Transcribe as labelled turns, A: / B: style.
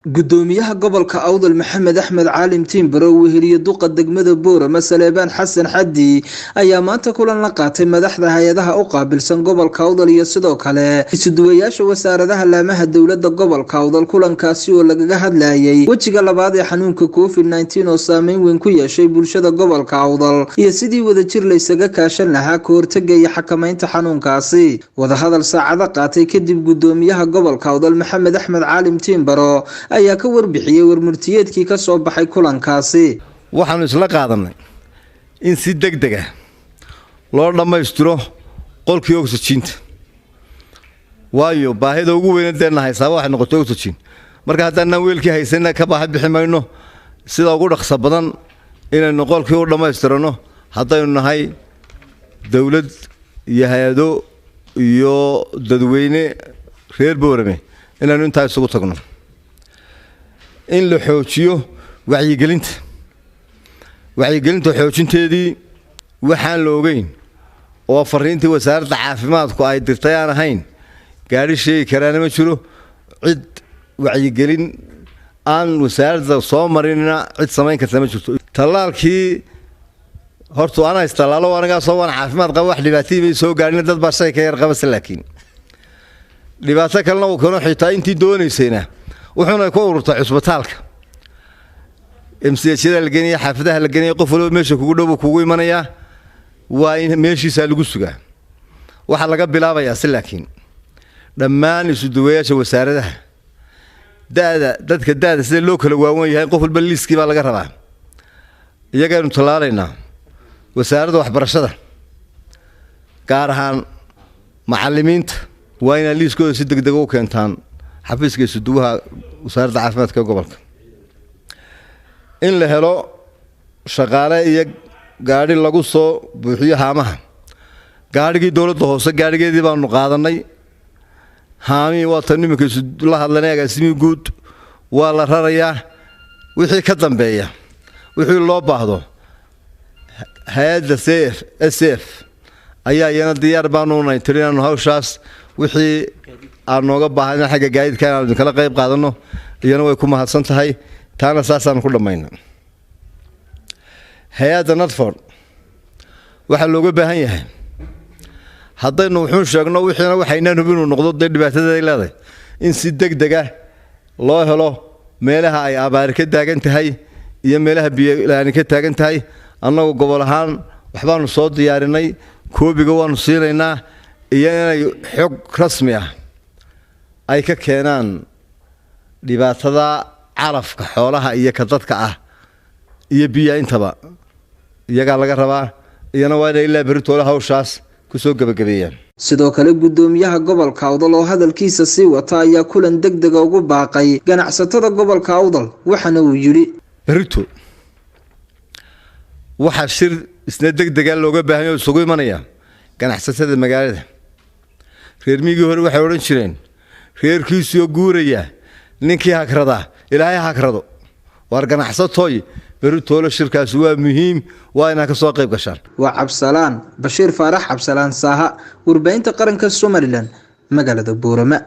A: gudoomiyaha gobolka Awdal Maxamed Axmed Caalim Timbaro weheliye duqa degmada Boorama Saleebaan Xasan Xaddi ayaa maanta kulan la qaatay madaxda hay'adaha u qaabilsan gobolka Awdal iyo sidoo kale isuduwayaasha wasaaradaha laamaha dawladda gobolka Awdal kulankaasi oo lagaga hadlayay wajiga labaad ee xanuunka COVID-19 oo saameyn weyn ku yeeshay bulshada gobolka Awdal iyo sidii wadajir la isaga kaashan lahaa ka hortagga iyo xakamaynta xanuunkaasi wadahadal saacado qaatay kadib gudoomiyaha gobolka Awdal Maxamed Axmed Caalim Timbaro ayaa ka warbixiyay warmurtiyeedkii ka soo baxay kulankaasi
B: waxaanu isla qaadanay in si degdeg ah loo dhameystiro qolkii oxygen-ta waayo baahida ugu weyn ee haysaa waxa noqotay oxygen marka haddana weelkii haysana ka bixi mayno sida ugu dhaqso badan inaynu qolkii u dhameystirano haddaynu nahay dawlad iyo hay'ado iyo dadweyne reer Boorame inaynu inta isugu tagno in la xoojiyo wacyigelinta xoojinteedii waxaan la ogeyn oo fariintii wasaaradda caafimaadku ay dirtay aan ahayn gaari sheegi karaan ma jiro cid wacyigelin aan wasaaradda soo marinna cid samayn karta ma jirto talaalkii horta ana istalaalo anaga soo waan caafimaad qaba wax dhibaatooyin soo gaarin dad baa shay ka yar qaba laakiin dhibaato kalena uu kano xitaa intii doonaysayna wuxuuna ku ururtay cusbitaalka MCH la geeyay xaafadaha la geeyay qof walba meesha kugu dhow kugu imanaya waa in meeshiisa lagu sugaa waxa laga bilaabayaa laakiin dhammaan isuduwayaasha wasaaradaha dadka sida loo kala waawan yahay qof walba liiskii baa laga rabaa iyaga inuu talaalayna wasaaradda waxbarashada gaar ahaan macallimiinta waa in liiskooda si degdeg u keentaan xafiiska isuduwaha wasaaradda caafimaadka gobolka in la helo shaqaale iyo gaari lagu soo buuxiyo haamaha gaarigii dawladda hoose gaarigeedii baanu qaadanay haami waa tan nimanka la hadlanay agaasimi guud waa la rarayaa wixii ka dambeeya wixii loo baahdo hay'adda SF ayaa iyana diyaar baanu nahay tirinaanu hawshaas wixii aan nooga baahan xagga gaadiidka aan kala qayb qaadano iyana way ku mahadsan tahay taana saasaan ku dhameeyna hay'adda Nadford waxa looga baahan yahay haddaynu wuxuu sheegno wixiina waxayna hubinuu noqdo dhibaatada ay leedahay in si degdeg ah loo helo meelaha ay abaar ka taagan tahay iyo meelaha biyo la'aan ka taagan tahay annagu gobol ahaan waxbaanu soo diyaarinay koobiga waanu siinaynaa iyana xog rasmi ah ay ka keenaan dhibaatada carafka xoolaha iyo ka dadka ah iyo biyo intaba iyaga laga rabaa iyana waa inay ilaa beritoole hawshaas ku soo gabagabeeyaan
A: sidoo kale gudoomiyaha gobolka Awdal oo hadalkiisa sii wata ayaa kulan degdeg ugu baaqay ganacsatada gobolka Awdal waxana uu yiri
B: berito waxa shir isna degdeg looga baahan yahay isugu imanaya ganacsatada magaalada reer miyiga hore waxay oran jireen reerkiisu guuraya ninkii hakrada ilaahay hakrado war ganacsatooy beritoole shirkaas waa muhiim waa inay ka soo qayb gashaan
A: waa Cabsalaan Bashiir Faarax Cabsalaan Saaha warbaahinta qaranka Soomaaliland magaalada Boorama.